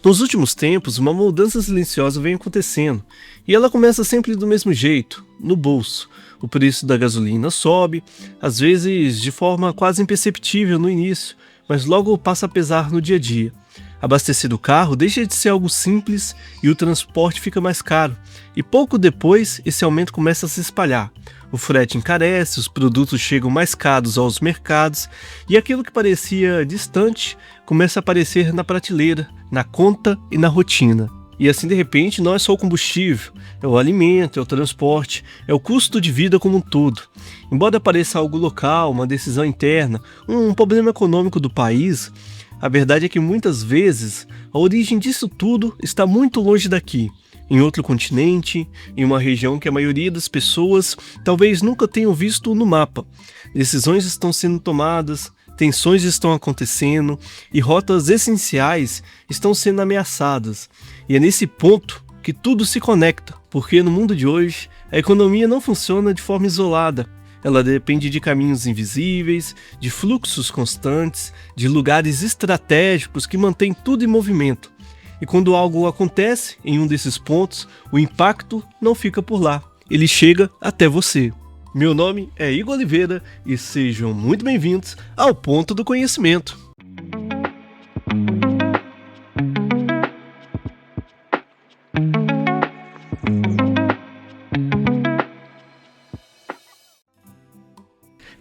Nos últimos tempos, uma mudança silenciosa vem acontecendo, e ela começa sempre do mesmo jeito, no bolso. O preço da gasolina sobe, às vezes de forma quase imperceptível no início, mas logo passa a pesar no dia a dia. Abastecer o carro deixa de ser algo simples e o transporte fica mais caro, e pouco depois esse aumento começa a se espalhar. O frete encarece, os produtos chegam mais caros aos mercados e aquilo que parecia distante começa a aparecer na prateleira, na conta e na rotina. E assim, de repente, não é só o combustível, é o alimento, é o transporte, é o custo de vida como um todo. Embora pareça algo local, uma decisão interna, um problema econômico do país, a verdade é que muitas vezes a origem disso tudo está muito longe daqui, em outro continente, em uma região que a maioria das pessoas talvez nunca tenham visto no mapa. Decisões estão sendo tomadas, tensões estão acontecendo e rotas essenciais estão sendo ameaçadas. E é nesse ponto que tudo se conecta, porque no mundo de hoje a economia não funciona de forma isolada. Ela depende de caminhos invisíveis, de fluxos constantes, de lugares estratégicos que mantêm tudo em movimento. E quando algo acontece em um desses pontos, o impacto não fica por lá, ele chega até você. Meu nome é Igor Oliveira e sejam muito bem-vindos ao Ponto do Conhecimento.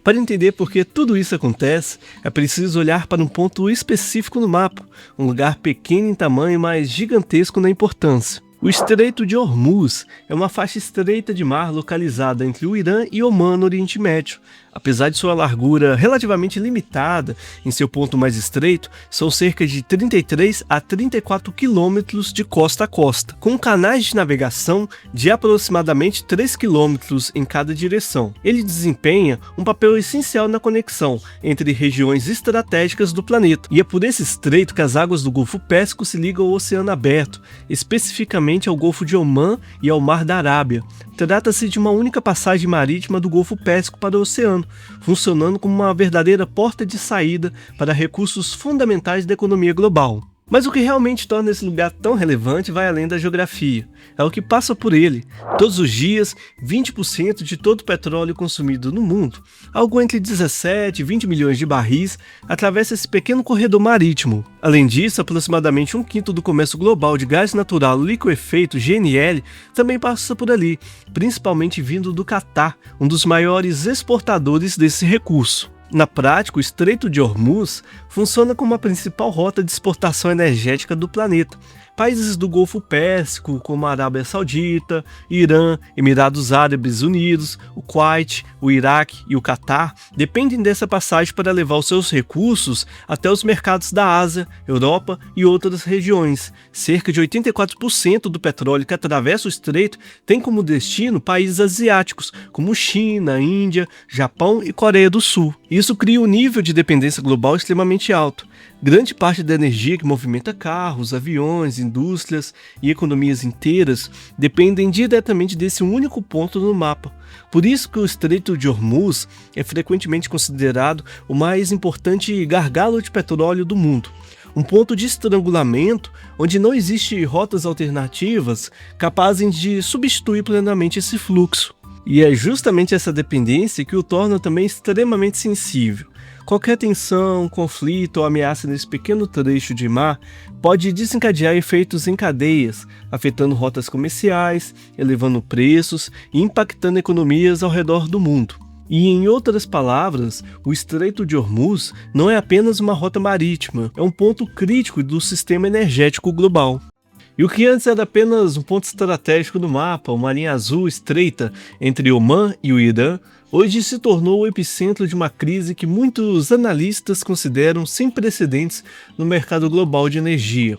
Para entender por que tudo isso acontece, é preciso olhar para um ponto específico no mapa, um lugar pequeno em tamanho, mas gigantesco na importância. O Estreito de Hormuz é uma faixa estreita de mar localizada entre o Irã e Omã no Oriente Médio. Apesar de sua largura relativamente limitada em seu ponto mais estreito, são cerca de 33 a 34 quilômetros de costa a costa, com canais de navegação de aproximadamente 3 quilômetros em cada direção. Ele desempenha um papel essencial na conexão entre regiões estratégicas do planeta, e é por esse estreito que as águas do Golfo Pérsico se ligam ao Oceano Aberto, especificamente ao Golfo de Omã e ao Mar da Arábia. Trata-se de uma única passagem marítima do Golfo Pérsico para o oceano, funcionando como uma verdadeira porta de saída para recursos fundamentais da economia global. Mas o que realmente torna esse lugar tão relevante vai além da geografia. É o que passa por ele. Todos os dias, 20% de todo o petróleo consumido no mundo, algo entre 17 e 20 milhões de barris, atravessa esse pequeno corredor marítimo. Além disso, aproximadamente 1/5 do comércio global de gás natural liquefeito GNL também passa por ali, principalmente vindo do Catar, um dos maiores exportadores desse recurso. Na prática, o Estreito de Hormuz funciona como a principal rota de exportação energética do planeta. Países do Golfo Pérsico, como a Arábia Saudita, Irã, Emirados Árabes Unidos, o Kuwait, o Iraque e o Catar dependem dessa passagem para levar os seus recursos até os mercados da Ásia, Europa e outras regiões. Cerca de 84% do petróleo que atravessa o estreito tem como destino países asiáticos, como China, Índia, Japão e Coreia do Sul. Isso cria um nível de dependência global extremamente alto. Grande parte da energia que movimenta carros, aviões, indústrias e economias inteiras dependem diretamente desse único ponto no mapa. Por isso que o Estreito de Hormuz é frequentemente considerado o mais importante gargalo de petróleo do mundo. Um ponto de estrangulamento onde não existem rotas alternativas capazes de substituir plenamente esse fluxo. E é justamente essa dependência que o torna também extremamente sensível. Qualquer tensão, conflito ou ameaça nesse pequeno trecho de mar pode desencadear efeitos em cadeias, afetando rotas comerciais, elevando preços e impactando economias ao redor do mundo. E, em outras palavras, o Estreito de Hormuz não é apenas uma rota marítima, é um ponto crítico do sistema energético global. E o que antes era apenas um ponto estratégico no mapa, uma linha azul estreita entre Omã e o Irã, hoje se tornou o epicentro de uma crise que muitos analistas consideram sem precedentes no mercado global de energia.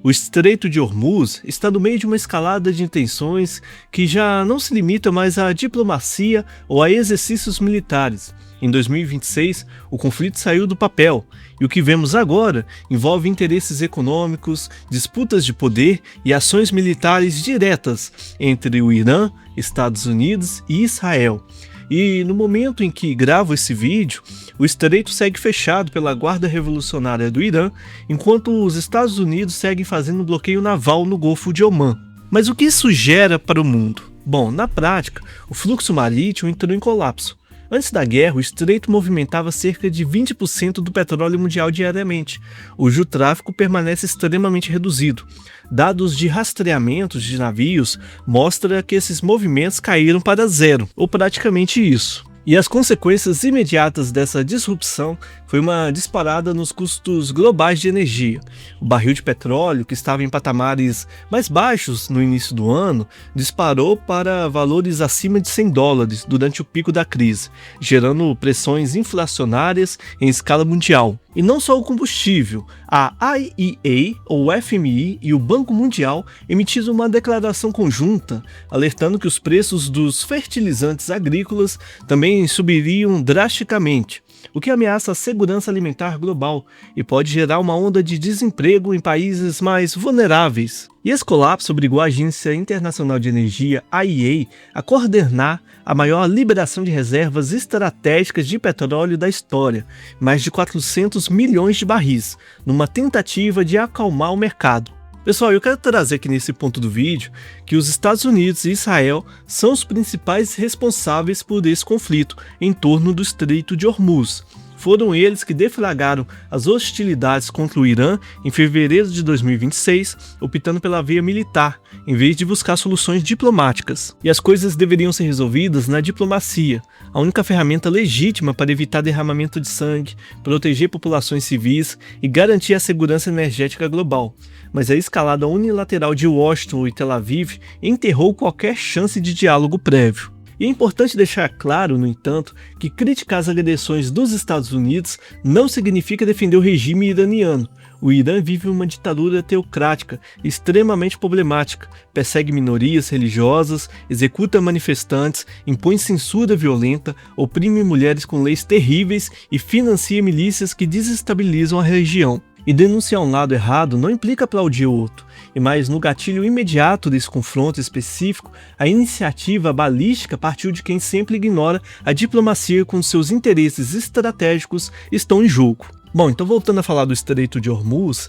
O Estreito de Hormuz está no meio de uma escalada de tensões que já não se limita mais à diplomacia ou a exercícios militares. Em 2026, o conflito saiu do papel, e o que vemos agora envolve interesses econômicos, disputas de poder e ações militares diretas entre o Irã, Estados Unidos e Israel. E no momento em que gravo esse vídeo, o estreito segue fechado pela Guarda Revolucionária do Irã, enquanto os Estados Unidos seguem fazendo bloqueio naval no Golfo de Omã. Mas o que isso gera para o mundo? Bom, na prática, o fluxo marítimo entrou em colapso. Antes da guerra, o estreito movimentava cerca de 20% do petróleo mundial diariamente. Hoje o tráfego permanece extremamente reduzido. Dados de rastreamento de navios mostram que esses movimentos caíram para zero, ou praticamente isso. E as consequências imediatas dessa disrupção foi uma disparada nos custos globais de energia. O barril de petróleo, que estava em patamares mais baixos no início do ano, disparou para valores acima de $100 durante o pico da crise, gerando pressões inflacionárias em escala mundial. E não só o combustível, a IEA, ou FMI e o Banco Mundial emitiram uma declaração conjunta alertando que os preços dos fertilizantes agrícolas também subiriam drasticamente, o que ameaça a segurança alimentar global e pode gerar uma onda de desemprego em países mais vulneráveis. E esse colapso obrigou a Agência Internacional de Energia, IEA, a coordenar a maior liberação de reservas estratégicas de petróleo da história, mais de 400 milhões de barris, numa tentativa de acalmar o mercado. Pessoal, eu quero trazer aqui nesse ponto do vídeo que os Estados Unidos e Israel são os principais responsáveis por esse conflito em torno do Estreito de Hormuz. Foram eles que deflagraram as hostilidades contra o Irã em fevereiro de 2026, optando pela via militar, em vez de buscar soluções diplomáticas. E as coisas deveriam ser resolvidas na diplomacia, a única ferramenta legítima para evitar derramamento de sangue, proteger populações civis e garantir a segurança energética global. Mas a escalada unilateral de Washington e Tel Aviv enterrou qualquer chance de diálogo prévio. E é importante deixar claro, no entanto, que criticar as agressões dos Estados Unidos não significa defender o regime iraniano. O Irã vive uma ditadura teocrática extremamente problemática, persegue minorias religiosas, executa manifestantes, impõe censura violenta, oprime mulheres com leis terríveis e financia milícias que desestabilizam a região. E denunciar um lado errado não implica aplaudir o outro, e mais no gatilho imediato desse confronto específico, a iniciativa balística partiu de quem sempre ignora a diplomacia quando seus interesses estratégicos estão em jogo. Bom, então voltando a falar do Estreito de Hormuz,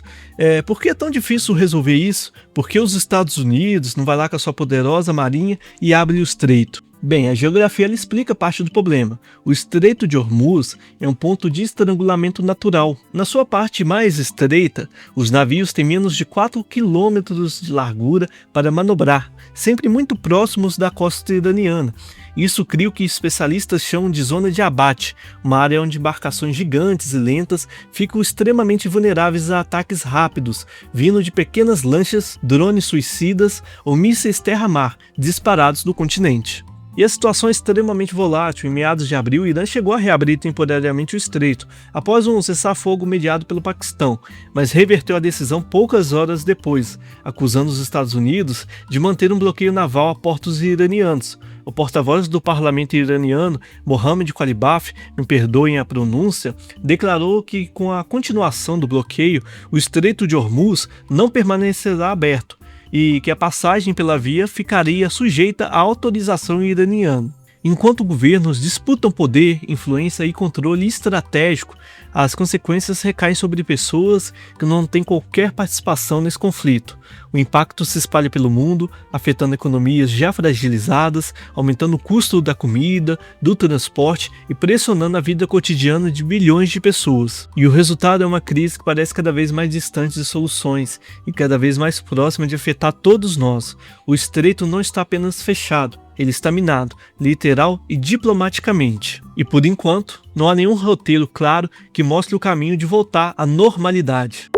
por que é tão difícil resolver isso? Por que os Estados Unidos não vai lá com a sua poderosa marinha e abre o estreito? Bem, a geografia ela explica parte do problema. O Estreito de Hormuz é um ponto de estrangulamento natural. Na sua parte mais estreita, os navios têm menos de 4 quilômetros de largura para manobrar, sempre muito próximos da costa iraniana. Isso cria o que especialistas chamam de zona de abate, uma área onde embarcações gigantes e lentas ficam extremamente vulneráveis a ataques rápidos, vindo de pequenas lanchas, drones suicidas ou mísseis terra-mar disparados do continente. E a situação é extremamente volátil. Em meados de abril, o Irã chegou a reabrir temporariamente o estreito, após um cessar-fogo mediado pelo Paquistão, mas reverteu a decisão poucas horas depois, acusando os Estados Unidos de manter um bloqueio naval a portos iranianos. O porta-voz do parlamento iraniano, Mohammad Qualibaf, me perdoem a pronúncia, declarou que com a continuação do bloqueio, o Estreito de Hormuz não permanecerá aberto, e que a passagem pela via ficaria sujeita à autorização iraniana. Enquanto governos disputam poder, influência e controle estratégico, as consequências recaem sobre pessoas que não têm qualquer participação nesse conflito. O impacto se espalha pelo mundo, afetando economias já fragilizadas, aumentando o custo da comida, do transporte e pressionando a vida cotidiana de bilhões de pessoas. E o resultado é uma crise que parece cada vez mais distante de soluções e cada vez mais próxima de afetar todos nós. O estreito não está apenas fechado, ele está minado, literal e diplomaticamente. E por enquanto, não há nenhum roteiro claro que mostre o caminho de voltar à normalidade.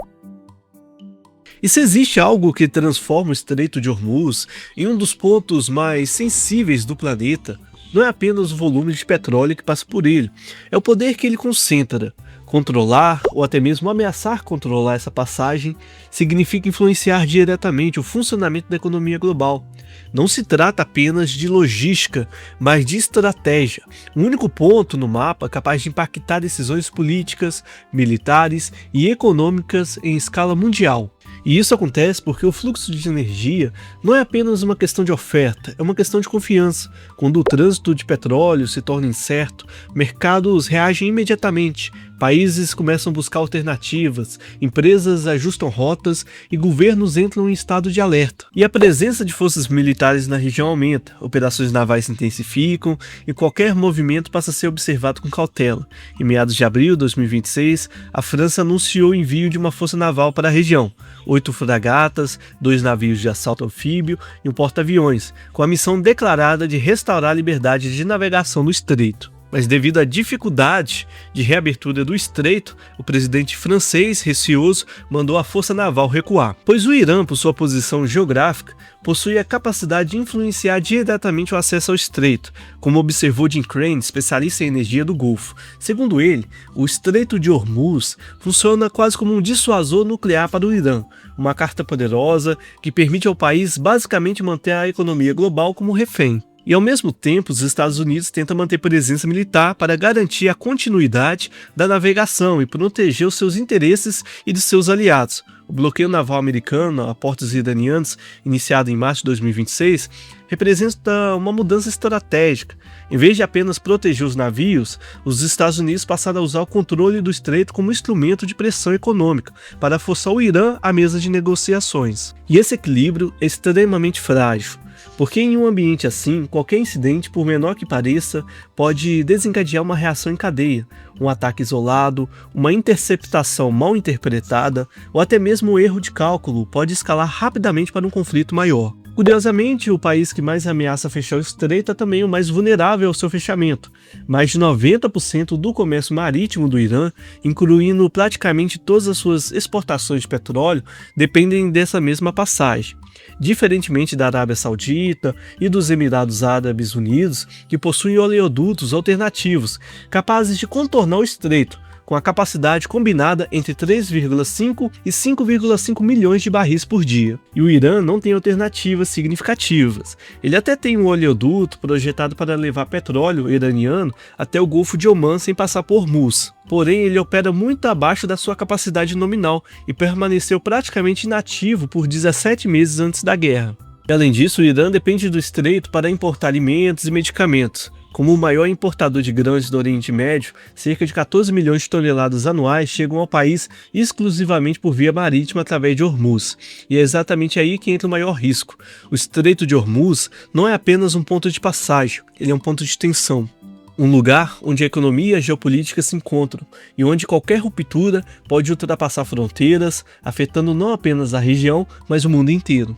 E se existe algo que transforma o Estreito de Hormuz em um dos pontos mais sensíveis do planeta, não é apenas o volume de petróleo que passa por ele, é o poder que ele concentra. Controlar, ou até mesmo ameaçar controlar essa passagem, significa influenciar diretamente o funcionamento da economia global. Não se trata apenas de logística, mas de estratégia. O único ponto no mapa capaz de impactar decisões políticas, militares e econômicas em escala mundial. E isso acontece porque o fluxo de energia não é apenas uma questão de oferta, é uma questão de confiança. Quando o trânsito de petróleo se torna incerto, mercados reagem imediatamente, países começam a buscar alternativas, empresas ajustam rotas e governos entram em estado de alerta. E a presença de forças militares na região aumenta, operações navais se intensificam e qualquer movimento passa a ser observado com cautela. Em meados de abril de 2026, a França anunciou o envio de uma força naval para a região, 8 fragatas, 2 navios de assalto anfíbio e um porta-aviões, com a missão declarada de restaurar a liberdade de navegação no estreito. Mas devido à dificuldade de reabertura do estreito, o presidente francês, receoso, mandou a força naval recuar, pois o Irã, por sua posição geográfica, possui a capacidade de influenciar diretamente o acesso ao estreito, como observou Jim Crane, especialista em energia do Golfo. Segundo ele, o Estreito de Hormuz funciona quase como um dissuasor nuclear para o Irã, uma carta poderosa que permite ao país basicamente manter a economia global como refém. E ao mesmo tempo, os Estados Unidos tentam manter presença militar para garantir a continuidade da navegação e proteger os seus interesses e de seus aliados. O bloqueio naval americano a portos iranianos, iniciado em março de 2026, representa uma mudança estratégica. Em vez de apenas proteger os navios, os Estados Unidos passaram a usar o controle do estreito como instrumento de pressão econômica para forçar o Irã à mesa de negociações. E esse equilíbrio é extremamente frágil, porque em um ambiente assim, qualquer incidente, por menor que pareça, pode desencadear uma reação em cadeia, um ataque isolado, uma interceptação mal interpretada ou até mesmo um erro de cálculo pode escalar rapidamente para um conflito maior. Curiosamente, o país que mais ameaça fechar o estreito é também o mais vulnerável ao seu fechamento. Mais de 90% do comércio marítimo do Irã, incluindo praticamente todas as suas exportações de petróleo, dependem dessa mesma passagem. Diferentemente da Arábia Saudita e dos Emirados Árabes Unidos, que possuem oleodutos alternativos capazes de contornar o estreito, com a capacidade combinada entre 3,5 e 5,5 milhões de barris por dia. E o Irã não tem alternativas significativas. Ele até tem um oleoduto projetado para levar petróleo iraniano até o Golfo de Omã sem passar por Hormuz. Porém, ele opera muito abaixo da sua capacidade nominal e permaneceu praticamente inativo por 17 meses antes da guerra. E, além disso, o Irã depende do estreito para importar alimentos e medicamentos. Como o maior importador de grãos do Oriente Médio, cerca de 14 milhões de toneladas anuais chegam ao país exclusivamente por via marítima através de Hormuz. E é exatamente aí que entra o maior risco. O Estreito de Hormuz não é apenas um ponto de passagem, ele é um ponto de tensão. Um lugar onde a economia e a geopolítica se encontram e onde qualquer ruptura pode ultrapassar fronteiras, afetando não apenas a região, mas o mundo inteiro.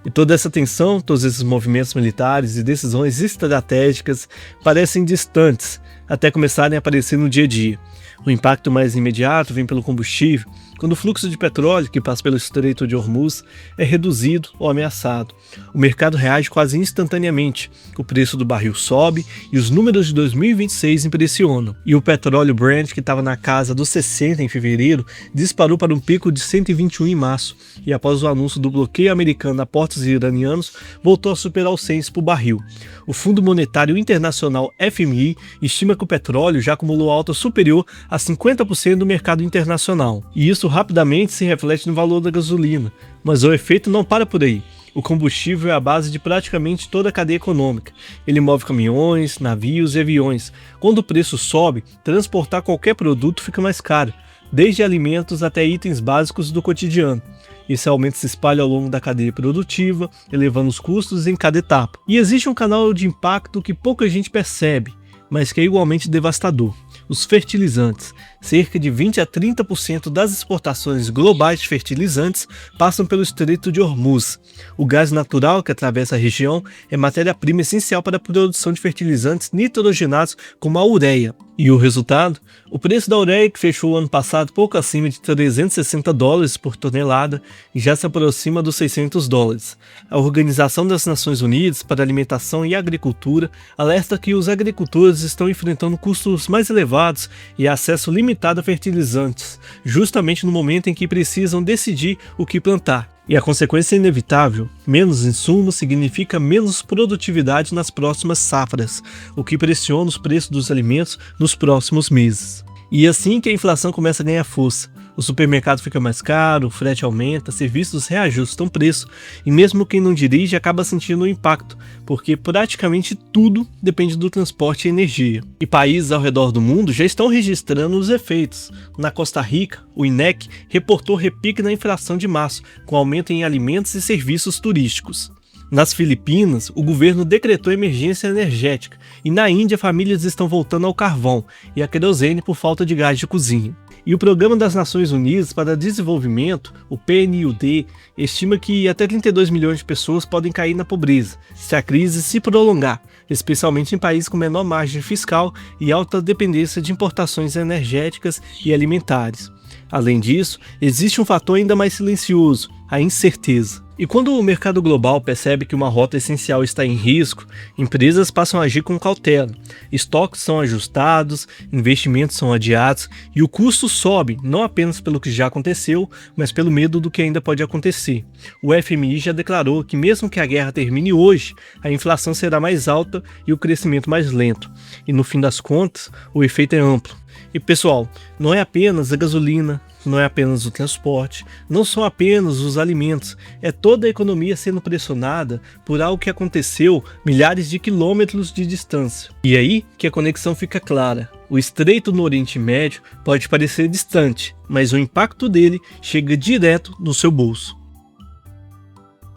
E toda essa tensão, todos esses movimentos militares e decisões estratégicas parecem distantes, até começarem a aparecer no dia a dia. O impacto mais imediato vem pelo combustível, quando o fluxo de petróleo que passa pelo Estreito de Hormuz é reduzido ou ameaçado. O mercado reage quase instantaneamente, o preço do barril sobe e os números de 2026 impressionam. E o petróleo Brent, que estava na casa dos 60 em fevereiro, disparou para um pico de 121 em março, e após o anúncio do bloqueio americano a portos iranianos, voltou a superar os 100 por barril. O Fundo Monetário Internacional FMI estima que o petróleo já acumulou alta superior a 50% do mercado internacional, e isso rapidamente se reflete no valor da gasolina. Mas o efeito não para por aí. O combustível é a base de praticamente toda a cadeia econômica. Ele move caminhões, navios e aviões. Quando o preço sobe, transportar qualquer produto fica mais caro, desde alimentos até itens básicos do cotidiano. Esse aumento se espalha ao longo da cadeia produtiva, elevando os custos em cada etapa. E existe um canal de impacto que pouca gente percebe, mas que é igualmente devastador: os fertilizantes. Cerca de 20 a 30% das exportações globais de fertilizantes passam pelo Estreito de Hormuz. O gás natural que atravessa a região é matéria-prima essencial para a produção de fertilizantes nitrogenados como a ureia. E o resultado? O preço da ureia, que fechou o ano passado pouco acima de $360 por tonelada, já se aproxima dos $600. A Organização das Nações Unidas para a Alimentação e Agricultura alerta que os agricultores estão enfrentando custos mais elevados e acesso limitado a fertilizantes, justamente no momento em que precisam decidir o que plantar. E a consequência é inevitável: menos insumos significa menos produtividade nas próximas safras, o que pressiona os preços dos alimentos nos próximos meses. E é assim que a inflação começa a ganhar força. O supermercado fica mais caro, o frete aumenta, serviços reajustam o preço e mesmo quem não dirige acaba sentindo o impacto, porque praticamente tudo depende do transporte e energia. E países ao redor do mundo já estão registrando os efeitos. Na Costa Rica, o INEC reportou repique na inflação de março, com aumento em alimentos e serviços turísticos. Nas Filipinas, o governo decretou emergência energética e na Índia famílias estão voltando ao carvão e à querosene por falta de gás de cozinha. E o Programa das Nações Unidas para Desenvolvimento, o PNUD, estima que até 32 milhões de pessoas podem cair na pobreza se a crise se prolongar, especialmente em países com menor margem fiscal e alta dependência de importações energéticas e alimentares. Além disso, existe um fator ainda mais silencioso, a incerteza. E quando o mercado global percebe que uma rota essencial está em risco, empresas passam a agir com cautela. Estoques são ajustados, investimentos são adiados e o custo sobe, não apenas pelo que já aconteceu, mas pelo medo do que ainda pode acontecer. O FMI já declarou que mesmo que a guerra termine hoje, a inflação será mais alta e o crescimento mais lento. E no fim das contas, o efeito é amplo. E pessoal, não é apenas a gasolina, não é apenas o transporte, não são apenas os alimentos, é toda a economia sendo pressionada por algo que aconteceu milhares de quilômetros de distância. E aí que a conexão fica clara. O estreito no Oriente Médio pode parecer distante, mas o impacto dele chega direto no seu bolso.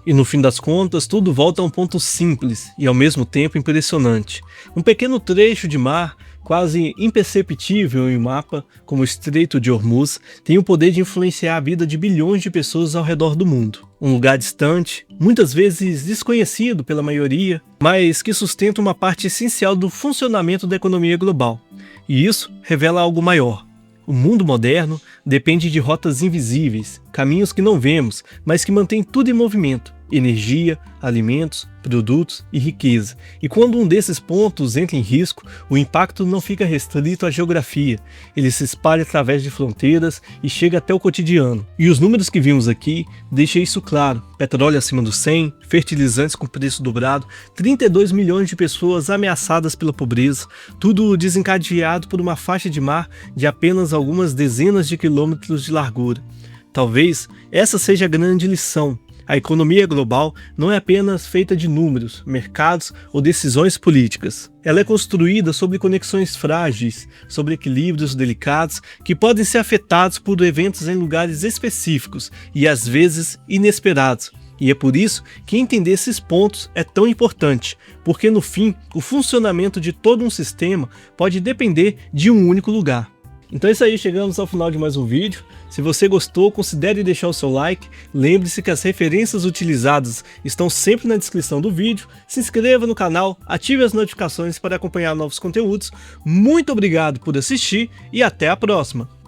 E no fim das contas, tudo volta a um ponto simples e ao mesmo tempo impressionante. Um pequeno trecho de mar, quase imperceptível em um mapa, como o Estreito de Hormuz, tem o poder de influenciar a vida de bilhões de pessoas ao redor do mundo. Um lugar distante, muitas vezes desconhecido pela maioria, mas que sustenta uma parte essencial do funcionamento da economia global. E isso revela algo maior. O mundo moderno depende de rotas invisíveis, caminhos que não vemos, mas que mantêm tudo em movimento: energia, alimentos, produtos e riqueza. E quando um desses pontos entra em risco, o impacto não fica restrito à geografia, ele se espalha através de fronteiras e chega até o cotidiano. E os números que vimos aqui deixam isso claro: petróleo acima dos 100, fertilizantes com preço dobrado, 32 milhões de pessoas ameaçadas pela pobreza, tudo desencadeado por uma faixa de mar de apenas algumas dezenas de quilômetros de largura. Talvez essa seja a grande lição. A economia global não é apenas feita de números, mercados ou decisões políticas. Ela é construída sobre conexões frágeis, sobre equilíbrios delicados que podem ser afetados por eventos em lugares específicos e às vezes inesperados. E é por isso que entender esses pontos é tão importante, porque no fim, o funcionamento de todo um sistema pode depender de um único lugar. Então é isso aí, chegamos ao final de mais um vídeo. Se você gostou, considere deixar o seu like. Lembre-se que as referências utilizadas estão sempre na descrição do vídeo. Se inscreva no canal, ative as notificações para acompanhar novos conteúdos. Muito obrigado por assistir e até a próxima!